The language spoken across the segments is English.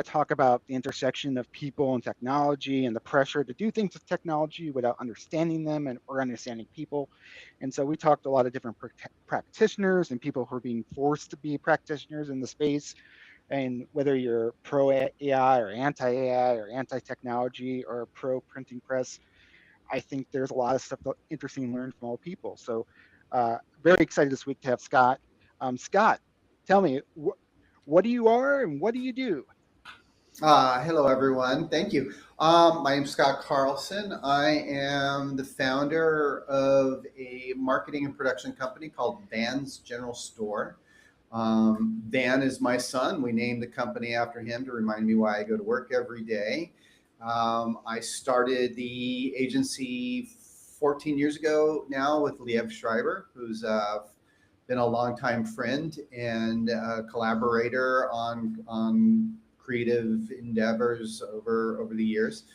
talk about the intersection of people and technology and the pressure to do things with technology without understanding them and or understanding people. And so we talked to a lot of different practitioners and people who are being forced to be practitioners in the space. And whether you're pro AI or anti AI or anti technology or pro printing press, I think there's a lot of stuff interesting to learn from all people. So very excited this week to have Scott. Scott, tell me, what do you are and what do you do? Hello, everyone. Thank you. My name's Scott Carlson. I am the founder of a marketing and production company called Van's General Store. Van is my son. We named the company after him to remind me why I go to work every day. I started the agency 14 years ago now with Liev Schreiber, who's been a longtime friend and collaborator on creative endeavors over the years.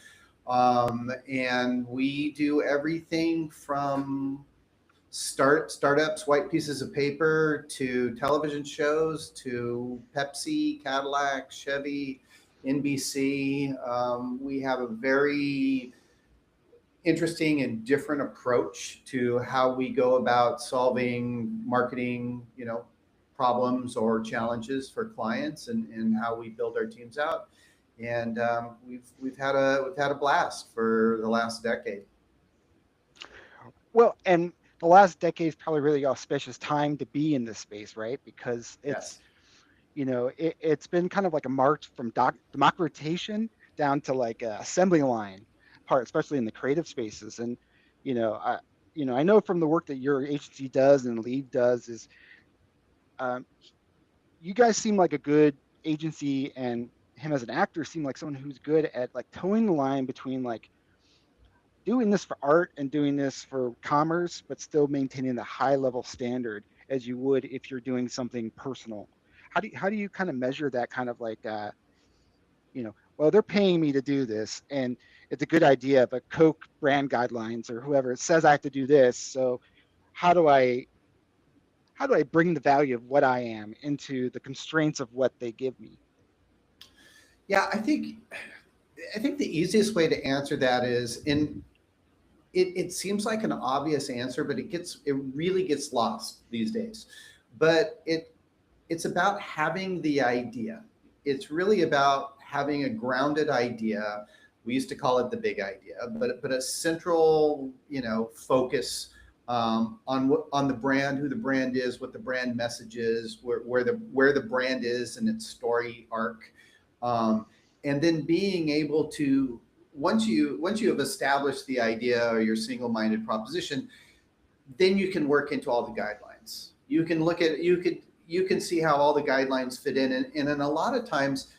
And we do everything from startups, white pieces of paper, to television shows, to Pepsi, Cadillac, Chevy, NBC. We have a very interesting and different approach to how we go about solving marketing, problems or challenges for clients, and how we build our teams out. And we've had a blast for the last decade. Well, and the last decade is probably really auspicious time to be in this space, right? Because Yes. it's been kind of like a march from democratization down to like a assembly line part, especially in the creative spaces. And you know, I I know from the work that your agency does and Lead does is um, you guys seem like a good agency, and him as an actor seemed like someone who's good at like towing the line between like doing this for art and doing this for commerce, but still maintaining the high level standard as you would if you're doing something personal. How do you kind of measure that kind of like well, they're paying me to do this, and it's a good idea, but Coke brand guidelines or whoever says I have to do this. So how do I how do I bring the value of what I am into the constraints of what they give me? Yeah, I think the easiest way to answer that is in it seems like an obvious answer, but it really gets lost these days. But it's about having the idea. It's really about having a grounded idea. We used to call it the big idea, but a central, focus on the brand, who the brand is, what the brand message is, where the brand is in its story arc, um, and then being able to once you have established the idea or your single-minded proposition, then you can work into all the guidelines. You can see how all the guidelines fit in, and then a lot of times,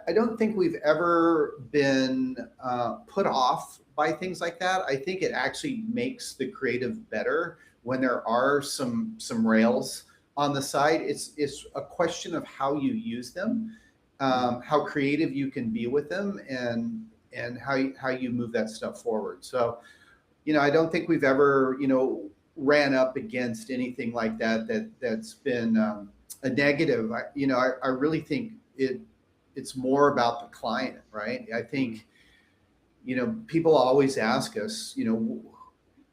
I don't think we've ever been put off by things like that. I think it actually makes the creative better when there are some rails on the side. It's a question of how you use them, how creative you can be with them, and how you move that stuff forward. So I don't think we've ever, ran up against anything like that's been a negative. I really think it's more about the client, right? I Mm. think, people always ask us,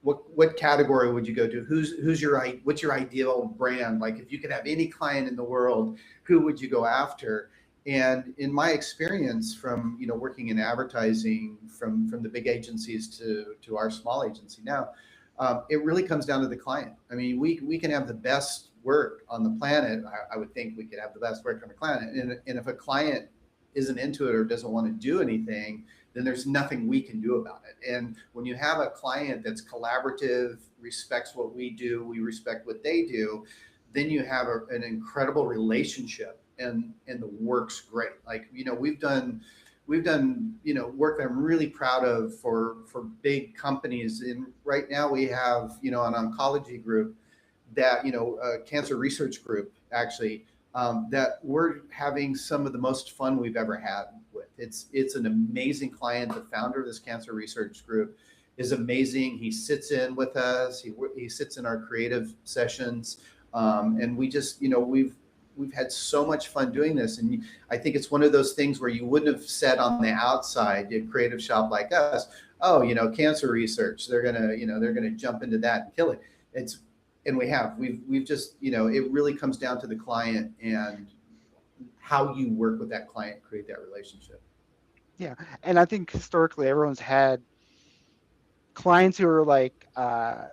what category would you go to? What's your ideal brand? Like, if you could have any client in the world, who would you go after? And in my experience from working in advertising, from the big agencies to our small agency now, it really comes down to the client. I mean, we can have the best work on the planet. I would think we could have the best work on the planet, and if a client isn't into it or doesn't want to do anything, then there's nothing we can do about it. And when you have a client that's collaborative, respects what we do, we respect what they do, then you have an incredible relationship, and the work's great. Like, we've done work that I'm really proud of for big companies. And right now we have an oncology group, that a cancer research group, actually, that we're having some of the most fun we've ever had with. It's an amazing client. The founder of this cancer research group is amazing. He sits in with us. He sits in our creative sessions, and we just we've we've had so much fun doing this. And I think it's one of those things where you wouldn't have said on the outside, a creative shop like us, oh, cancer research, they're gonna jump into that and kill it. And we've just, it really comes down to the client and how you work with that client, create that relationship. Yeah, and I think historically everyone's had clients who are like an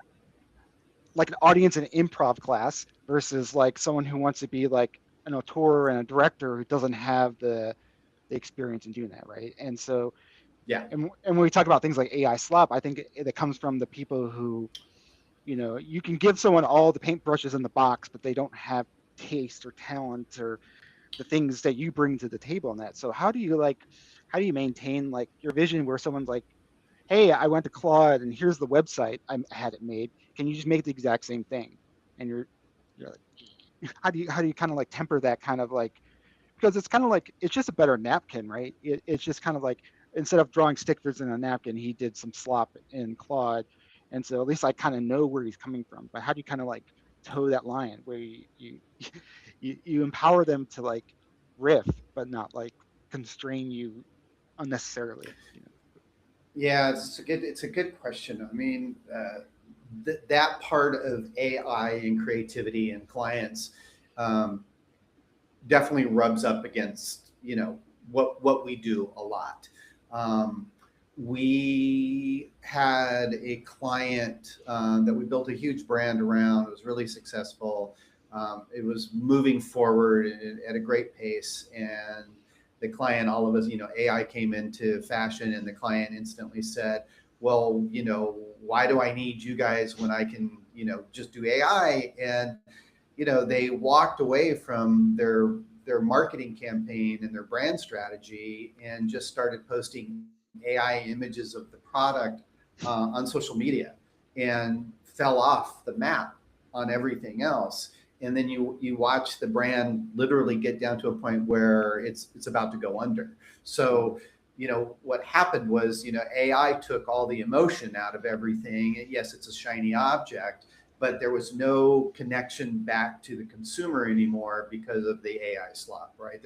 audience in an improv class versus like someone who wants to be like an auteur and a director who doesn't have the experience in doing that, right? And so, yeah, and when we talk about things like AI slop, I think it comes from the people who, you can give someone all the paintbrushes in the box, but they don't have taste or talent or the things that you bring to the table on that. So how do you maintain like your vision where someone's like, hey, I went to Claude and here's the website I had it made. Can you just make the exact same thing? And you're like, how do you kind of like temper that kind of like, because it's kind of like, it's just a better napkin, right? It's just kind of like, instead of drawing stick figures in a napkin, he did some slop in Claude. And so at least I kind of know where he's coming from. But how do you kind of like toe that line where you empower them to like riff, but not like constrain you unnecessarily? Yeah, it's a good question. I mean, that part of AI and creativity and clients definitely rubs up against what we do a lot. We had a client that we built a huge brand around. It was really successful. It was moving forward at a great pace, and the client, all of us, AI came into fashion, and the client instantly said, well, why do I need you guys when I can, just do AI? And, they walked away from their marketing campaign and their brand strategy and just started posting AI images of the product on social media and fell off the map on everything else. And then you watch the brand literally get down to a point where it's about to go under. So, what happened was, AI took all the emotion out of everything. Yes, it's a shiny object, but there was no connection back to the consumer anymore because of the AI slop, right?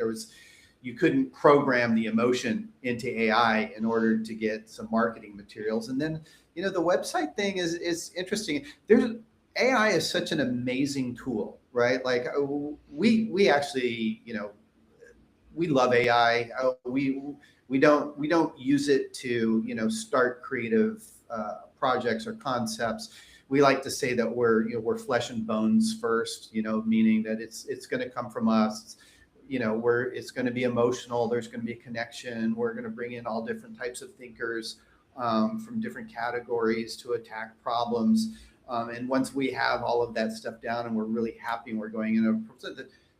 You couldn't program the emotion into AI in order to get some marketing materials. And then, the website thing is interesting. AI is such an amazing tool, right? Like we actually, we love AI. We don't use it to, start creative projects or concepts. We like to say that we're flesh and bones first, meaning that it's going to come from us. It's going to be emotional. There's going to be a connection. We're going to bring in all different types of thinkers from different categories to attack problems. And once we have all of that stuff down and we're really happy and we're going in,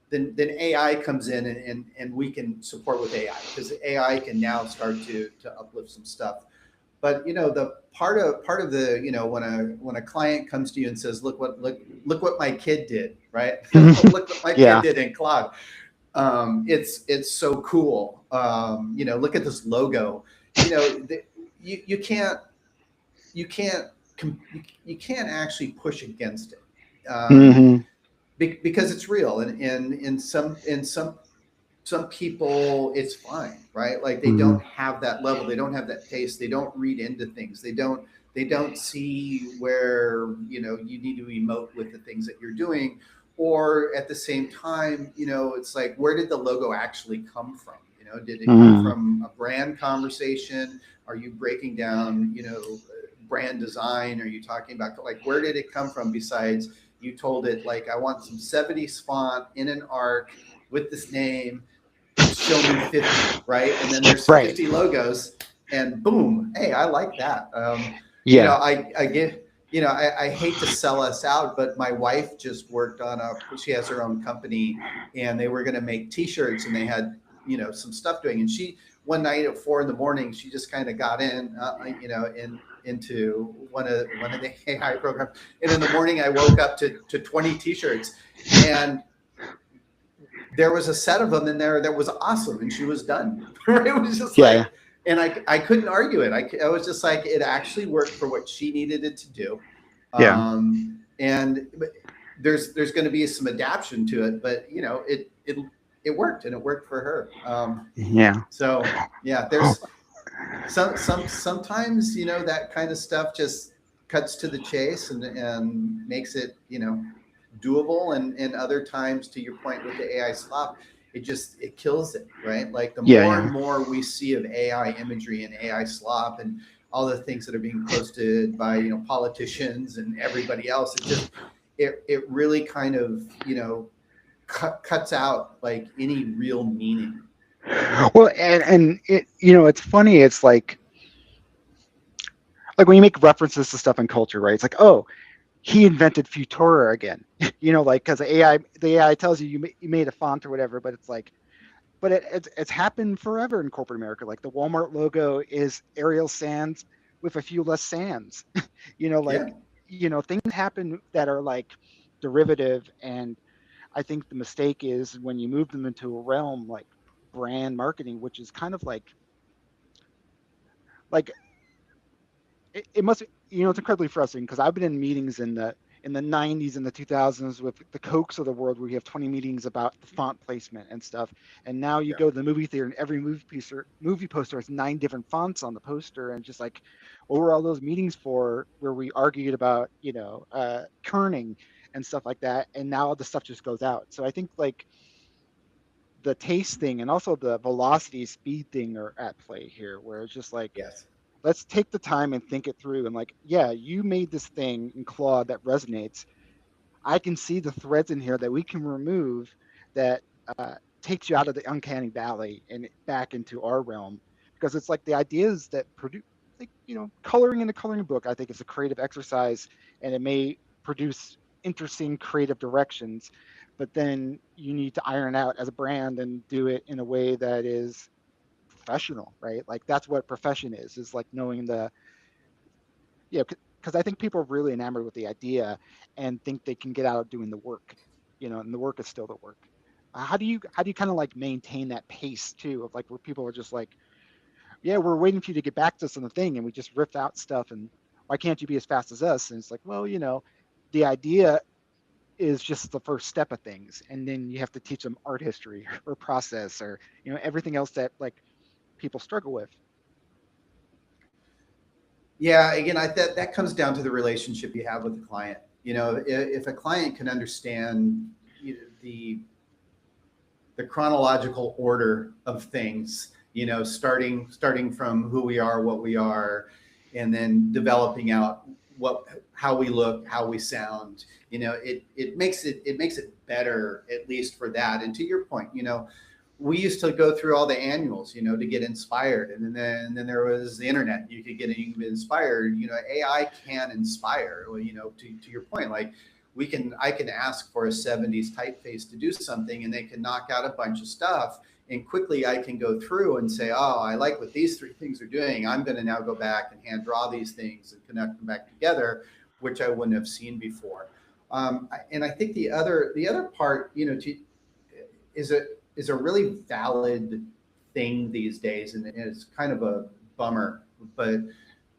then AI comes in and we can support with AI, because AI can now start to uplift some stuff. But the part of the when a client comes to you and says, look what my kid did, right? Look what my kid did in Claude. It's so cool. Look at this logo. You can't actually push against it because it's real, and in some people it's fine, right? Like they don't have that level, they don't have that taste, they don't read into things, they don't see where you need to emote with the things that you're doing, or at the same time, it's like, where did the logo actually come from? Did it come from a brand conversation? Are you breaking down brand design? Are you talking about like, where did it come from besides you told it like, I want some 70s font in an arc with this name, show me 50, right? And then there's 50 logos and boom, hey, I like that. I hate to sell us out, but my wife just worked on she has her own company, and they were going to make t-shirts, and they had some stuff doing, and she one night at 4 a.m, she just kind of got into one of the AI programs, and in the morning I woke up to 20 t-shirts, and there was a set of them in there that was awesome, and she was done. It was just like, and I couldn't argue it. I was just like, it actually worked for what she needed it to do. And there's going to be some adaptation to it, but it worked, and it worked for her. Yeah. So yeah, there's sometimes, you know, that kind of stuff just cuts to the chase and makes it, you know, doable, and other times, to your point with the AI slop, it kills it, right? Like the Yeah. more Yeah. and more we see of AI imagery and AI slop and all the things that are being posted by, you know, politicians and everybody else, it really kind of, you know, cuts out like any real meaning. Well, and it, you know, it's funny. It's like when you make references to stuff in culture, right? It's like, oh, he invented Futura again. You know, like because the AI tells you you made a font or whatever, but it's like, but it's happened forever in corporate America. Like the Walmart logo is Arial Sans with a few less sans. You know, Yeah. like, you know, things happen that are like derivative, and I think the mistake is when you move them into a realm like brand marketing, which is kind of like it must, you know, it's incredibly frustrating because I've been in meetings in the 90s and the 2000s with the Cokes of the world where you have 20 meetings about the font placement and stuff, and now you Yeah. go to the movie theater and every movie poster has 9 different fonts on the poster, and just like, what were all those meetings for where we argued about, you know, kerning and stuff like that, and now all the stuff just goes out. So I think like the taste thing and also the velocity speed thing are at play here, where it's just like, Yes. let's take the time and think it through, and like, yeah, you made this thing in Claude that resonates. I can see the threads in here that we can remove that uh, takes you out of the uncanny valley and back into our realm, because it's like the ideas that produce, like, you know, coloring in a coloring book, I think is a creative exercise, and it may produce interesting creative directions, but then you need to iron out as a brand and do it in a way that is professional, right? Like that's what profession is like knowing the, yeah, because I think people are really enamored with the idea and think they can get out of doing the work, you know, and the work is still the work. How do you kind of like maintain that pace too, of like where people are just like, yeah, we're waiting for you to get back to us on the thing, and we just riff out stuff, and why can't you be as fast as us? And it's like, well, you know, the idea is just the first step of things, and then you have to teach them art history or process or, you know, everything else that like people struggle with. Yeah, again, that comes down to the relationship you have with the client. You know, if a client can understand, you know, the chronological order of things, you know, starting from who we are, what we are, and then developing out how we look, how we sound. You know, it makes it better, at least for that. And to your point, you know, we used to go through all the annuals, you know, to get inspired, and then there was the internet. You could get inspired. You know, AI can inspire. You know, to your point, like I can ask for a 70s typeface to do something, and they can knock out a bunch of stuff, and quickly I can go through and say, oh, I like what these 3 things are doing. I'm going to now go back and hand draw these things and connect them back together, which I wouldn't have seen before. And I think the other part, you know, is a really valid thing these days, and it's kind of a bummer, but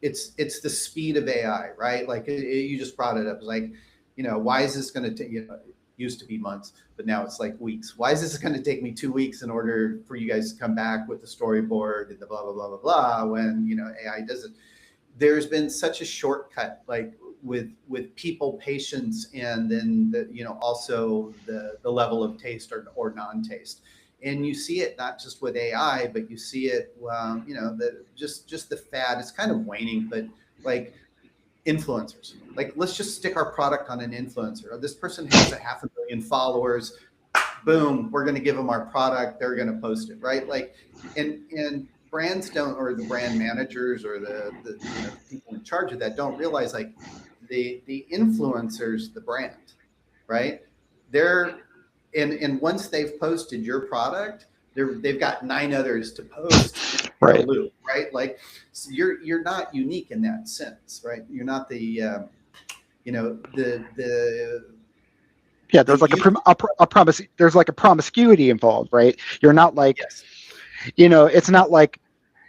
it's the speed of AI, right? Like you just brought it up. It's like, you know, why is this going to take, you know, it used to be months, but now it's like weeks. Why is this going to take me 2 weeks in order for you guys to come back with the storyboard and the blah, blah, blah, blah, blah, when, you know, AI does it? There's been such a shortcut, like with people patience, and then you know, also the level of taste or non-taste. And you see it not just with AI, but you see it, you know, just the fad. It's kind of waning, but like influencers, like let's just stick our product on an influencer. Oh, this person has 500,000 followers. Boom, we're going to give them our product. They're going to post it, right? Like, and brands don't, or the brand managers or the you know, people in charge of that don't realize like the influencers, the brand, right? They're and once they've posted your product, they've got 9 others to post in a loop, right? Like, so you're not unique in that sense, right? You're not the you know, Yeah, there's like a promise. There's like a promiscuity involved, right? You're not like, yes, you know, it's not like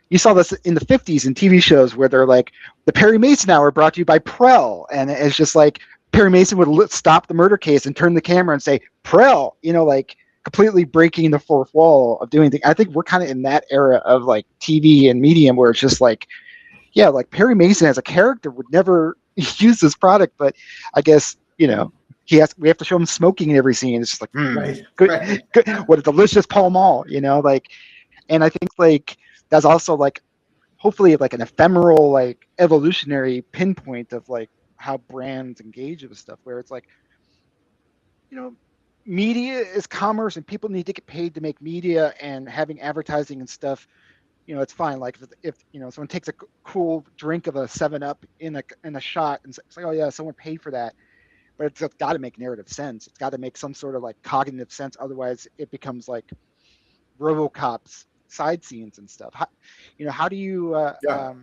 you saw this in the 50s in TV shows where they're like, the Perry Mason Hour brought to you by Prell, and it's just like Perry Mason would stop the murder case and turn the camera and say Prell, you know, like completely breaking the fourth wall of doing things. I think we're kind of in that era of like TV and medium where it's just like, yeah, like Perry Mason as a character would never use this product, but I guess, we have to show him smoking in every scene. It's just like, Right, good, right. good, what a delicious Pall Mall, like, and I think like that's also like hopefully like an ephemeral like evolutionary pinpoint of like how brands engage with stuff where it's like, you know, media is commerce and people need to get paid to make media, and having advertising and stuff, it's fine. Like if someone takes a cool drink of a 7 Up in a shot and it's like, oh yeah, someone paid for that, but it's got to make narrative sense. It's got to make some sort of like cognitive sense. Otherwise, it becomes like RoboCop's side scenes and stuff. How do you, Yeah.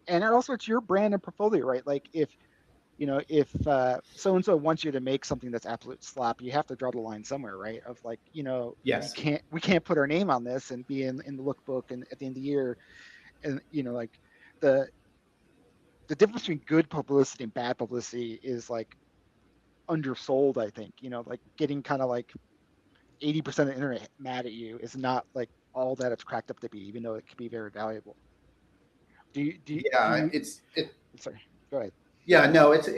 and also it's your brand and portfolio, right? Like if so and so wants you to make something that's absolute slop, you have to draw the line somewhere, right? Of like, Yes. we can't put our name on this and be in the lookbook and at the end of the year, and like the the difference between good publicity and bad publicity is like undersold. I think like getting kind of like 80% of the internet mad at you is not like all that it's cracked up to be, even though it could be very valuable. Do you do you, do Yeah. you It. Sorry, go ahead. Yeah. No. It's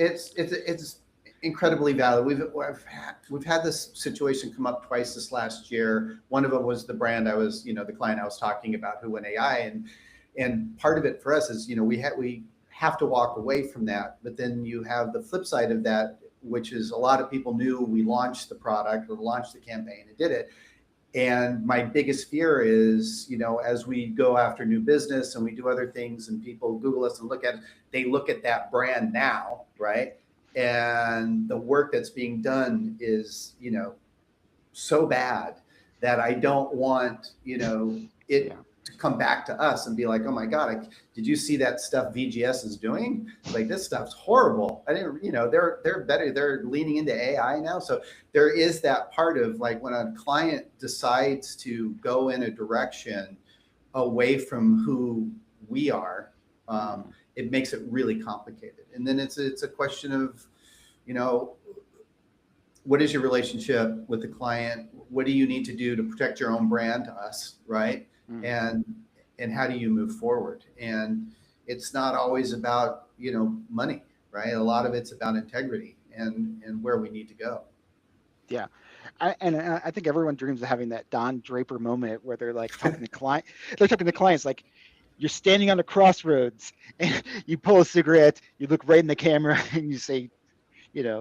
incredibly valid. We've had this situation come up twice this last year. One of them was the brand I was, the client I was talking about who went AI, and part of it for us is, we have to walk away from that. But then you have the flip side of that, which is a lot of people knew we launched the product or launched the campaign and did it. And my biggest fear is, as we go after new business and we do other things and people Google us and they look at that brand now, right? And the work that's being done is, so bad that I don't want, it Yeah, to come back to us and be like, oh my God, did you see that stuff VGS is doing? Like, this stuff's horrible. I didn't, they're better. They're leaning into AI now. So there is that part of like when a client decides to go in a direction away from who we are, it makes it really complicated. And then it's a question of, you know, what is your relationship with the client? What do you need to do to protect your own brand to us, right? mm, And how do you move forward? And it's not always about, money, right? A lot of it's about integrity and where we need to go. yeah. I think everyone dreams of having that Don Draper moment where they're like talking to client, they're talking to clients like, you're standing on a crossroads and you pull a cigarette, you look right in the camera and you say,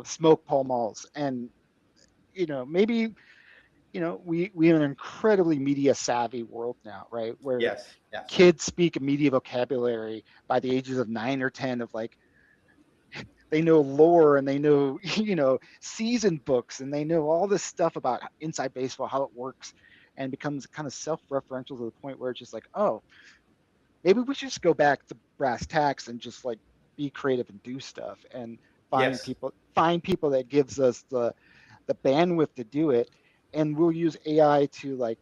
smoke Pall Malls. And, maybe, we have an incredibly media savvy world now, right? Where Yes, yes, kids speak a media vocabulary by the ages of 9 or 10 of like, they know lore and they know, season books and they know all this stuff about inside baseball, how it works, and becomes kind of self-referential to the point where it's just like, oh, maybe we should just go back to brass tacks and just like be creative and do stuff and yes, find people that gives us the bandwidth to do it, and we'll use AI to like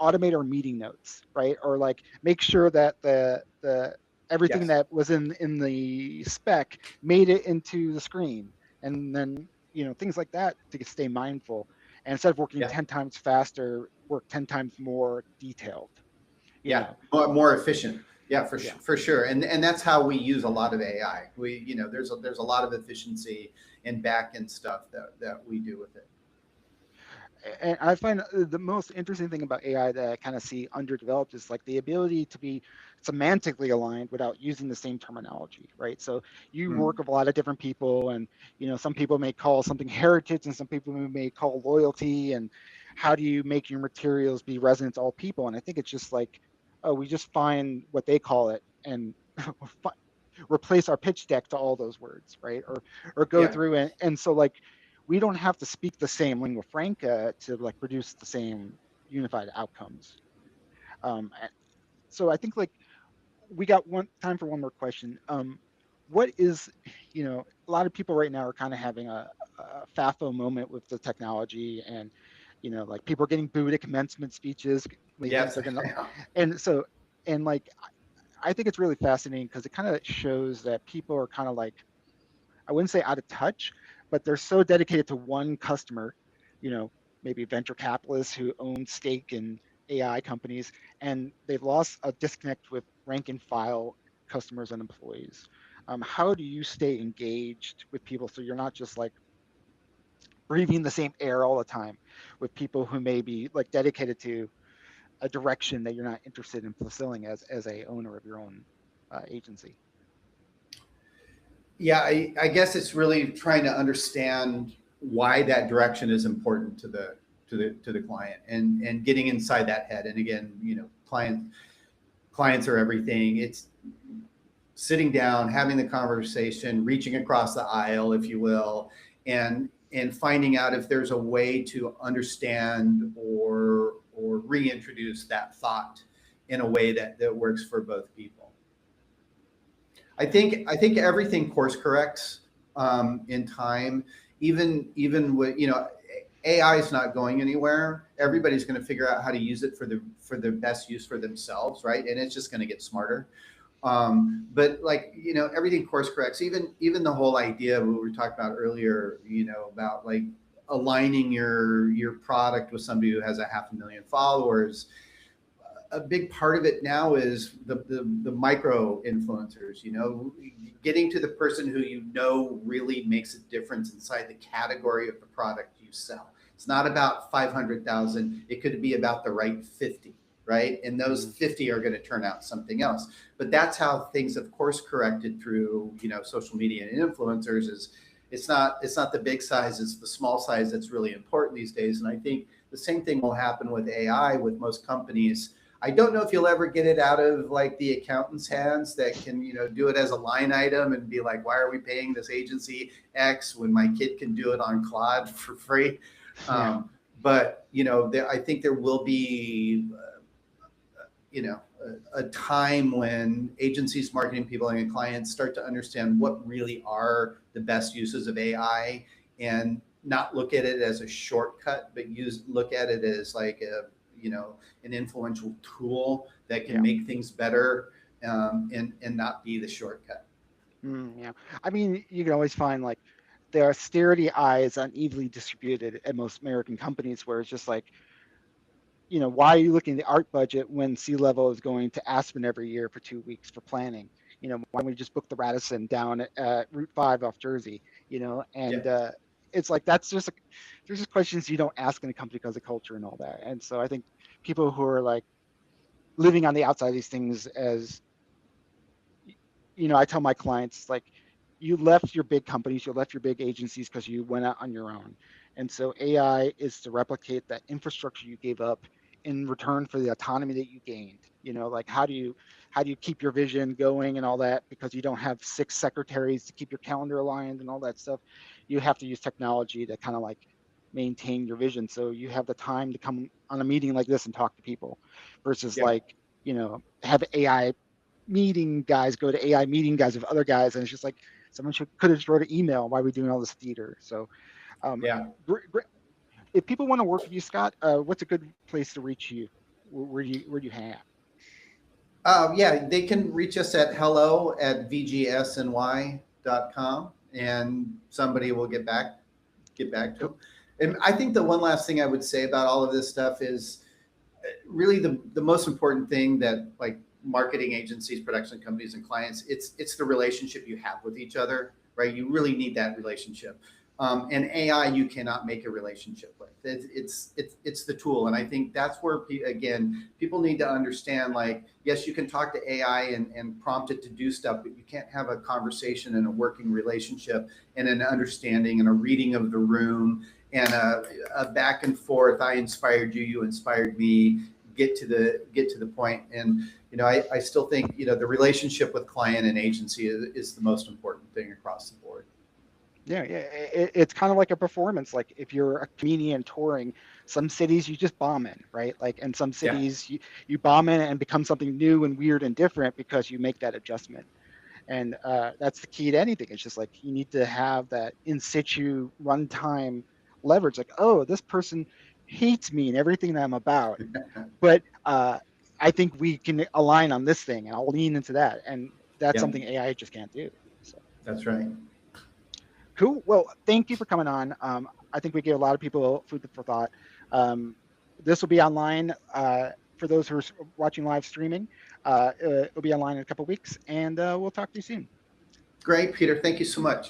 automate our meeting notes, right? Or like make sure that the everything yes, that was in the spec made it into the screen, and then things like that to stay mindful. And instead of working yeah, 10 times faster, work 10 times more detailed. You yeah, know, more efficient. Yeah, yeah. for sure. And that's how we use a lot of AI. There's a lot of efficiency and back end stuff that we do with it. And I find the most interesting thing about AI that I kind of see underdeveloped is like the ability to be semantically aligned without using the same terminology, right? So you work Mm. with a lot of different people, and some people may call something heritage, and some people may call loyalty. And how do you make your materials be resonant to all people? And I think it's just like, oh, we just find what they call it and replace our pitch deck to all those words, right? Or go Yeah, through and so like we don't have to speak the same lingua franca to like produce the same unified outcomes. So I think like we got one time for one more question. What is, a lot of people right now are kind of having a FAFO moment with the technology, and like people are getting booed at commencement speeches. They think yes, they're gonna, yeah, and so and like I think it's really fascinating because it kind of shows that people are kind of like, I wouldn't say out of touch, but they're so dedicated to one customer, you know, maybe venture capitalists who own stake in AI companies, and they've lost a disconnect with rank and file customers and employees. How do you stay engaged with people so you're not just like breathing the same air all the time with people who may be like dedicated to a direction that you're not interested in fulfilling as a owner of your own agency? Yeah, I guess it's really trying to understand why that direction is important to the client, and getting inside that head. And again, clients are everything. It's sitting down, having the conversation, reaching across the aisle, if you will, and finding out if there's a way to understand or reintroduce that thought in a way that works for both people. I think everything course corrects in time. Even with AI is not going anywhere. Everybody's going to figure out how to use it for the best use for themselves, right? And it's just going to get smarter. But everything course corrects. Even the whole idea of what we were talking about earlier, about like aligning your product with somebody who has 500,000 followers. A big part of it now is the micro influencers, getting to the person who really makes a difference inside the category of the product you sell. It's not about 500,000. It could be about the right 50, right? And those 50 are going to turn out something else. But that's how things have course corrected through, social media and influencers. Is it's not the big size, it's the small size that's really important these days. And I think the same thing will happen with AI with most companies. I don't know if you'll ever get it out of like the accountant's hands that can, do it as a line item and be like, why are we paying this agency X when my kid can do it on Claude for free? Yeah. But, I think there will be, a time when agencies, marketing people, and clients start to understand what really are the best uses of AI, and not look at it as a shortcut, but look at it as like an influential tool that can make things better, and not be the shortcut. Yeah. I mean, you can always find like the austerity eye is unevenly distributed at most American companies, where it's just like, why are you looking at the art budget when C-level is going to Aspen every year for 2 weeks for planning? Why don't we just book the Radisson down at Route 5 off Jersey? And it's like there's just questions you don't ask in a company because of culture and all that. And so I think people who are like living on the outside of these things, as I tell my clients, like, you left your big companies, you left your big agencies because you went out on your own. And so AI is to replicate that infrastructure you gave up in return for the autonomy that you gained. Like how do you keep your vision going and all that, because you don't have 6 secretaries to keep your calendar aligned and all that stuff. You have to use technology to kind of like maintain your vision, so you have the time to come on a meeting like this and talk to people, versus like, have AI meeting guys go to AI meeting guys with other guys, and it's just like someone could have just wrote an email. Why are we doing all this theater? So if people want to work with you, Scott, what's a good place to reach you? Where do you hang out? They can reach us at hello@vgsny.com, and somebody will get back to them. And I think the one last thing I would say about all of this stuff is really the most important thing that, like, marketing agencies, production companies, and clients, it's the relationship you have with each other, right? You really need that relationship. And AI, you cannot make a relationship with. It's the tool, and I think that's where people need to understand. Like, yes, you can talk to AI and prompt it to do stuff, but you can't have a conversation and a working relationship and an understanding and a reading of the room and a back and forth. I inspired you, you inspired me. Get to the point. And I still think the relationship with client and agency is the most important thing across the board. Yeah, it's kind of like a performance. Like if you're a comedian touring, some cities you just bomb in, right? Like, and some cities you bomb in and become something new and weird and different because you make that adjustment. And that's the key to anything. It's just like you need to have that in situ runtime leverage. Like, oh, this person hates me and everything that I'm about, but I think we can align on this thing, and I'll lean into that. And that's something AI just can't do. So that's right. Cool. Well, thank you for coming on. I think we gave a lot of people food for thought. This will be online for those who are watching live streaming. It'll be online in a couple weeks, and we'll talk to you soon. Great, Peter. Thank you so much.